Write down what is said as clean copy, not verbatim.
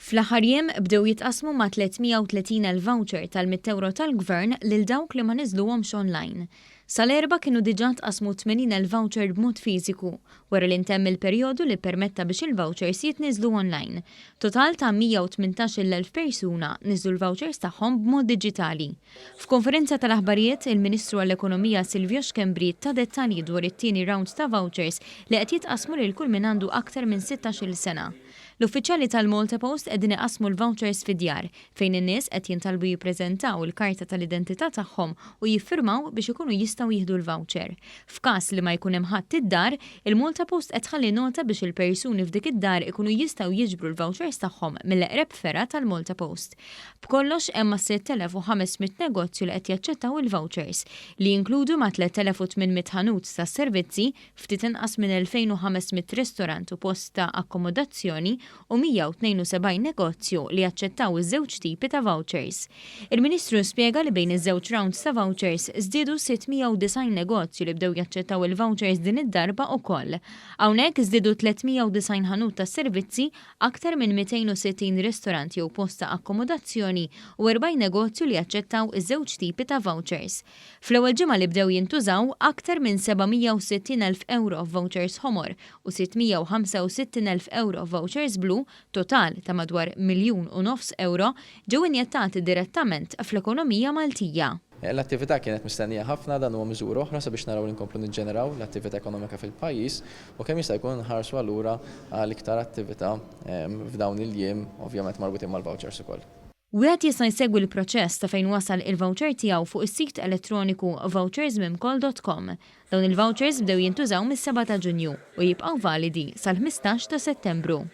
Fl-aħħar jiem bdew jitqasmu ma' 330,000 voucher tal-100 € tal-Gvern lil dawk li ma niżluhomx online. Sal-erba kienu diġà tqasmu 80,000 voucher b'mod fiżiku wara li ntemm il-perjodu li permetta biex il-vouchers jitniżlu online. Total ta' 118,000 persuna niżlu l-vouchers tagħhom b'mod diġitali. F'konferenza tal-aħbarijiet, il-Ministru għall-Ekonomija Silvio Xkembri ta' dettalji dwar it-tieni round ta' vouchers li qed jitqasmu lil kull min għandu aktar minn 16-il sena. L-uffiċjali tal-Malta Post qegħdin iqasmu l-vouchers fid-djar fejn in-nies qed jintalbu jippreżentaw il-karta tal-identità tagħhom u jiffirmaw biex ikunu jistgħu jieħdu l-voucher. F'każ li ma jkun hemm ħadd id-dar, il-Malta Post qed tħalli nota biex il-persuni f'dik id-dar ikunu jistgħu jiġbru l-vouchers tagħhom mill-eqreb fera tal-Malta Post. B'kollox hemm 6,500 negozju li qed jaċċettaw il-vouchers li jinkludu ma' 3,800 ħanut ta' servizzi, ftit inqas minn 2,500 ristorant u post ta' akkomodazzjoni u 172 negozju li jaċċettaw iż-żewġ tipi ta' vouchers. Il-Ministru spjega li bejn iż-żewġ rounds ta' vouchers żdiedu 690 negozju li bdew jaċċettaw il-vouchers din id-darba wkoll. Hawnhekk żdiedu 390 ħanut ta' servizzi, aktar minn 260 ristoranti u post ta' akkomodazzjoni u 40 negozju li jaċċettaw iż-żewġ tipi ta' vouchers. Fl-ewwel ġimgħa li bdew jintużaw aktar minn 760,000 € vouchers ħomor u 665,000 € vouchers blu, total ta' madwar €1.5 miljun ġew injettati direttament fl-ekonomija Maltija. L-attività kienet mistennija ħafna, dan huwa miżura oħra sabiex naraw li nkomplu niġġeneraw l-attività ekonomika fil-pajjiż u kemm jista' jkun nħarsu allura għal iktar attività f'dawn il-jiem ovvjament marbutin mal-vouchers ukoll. Wieħed jista' jsegwi l-proċess ta' fejn wasal il-voucher tiegħu fuq is-sit elettroniku vouchersmimcol.com. Dawn il-vouchers bdew jintużaw mis-7 ta' Ġunju u jibqgħu validi sal-15 ta' Settembru.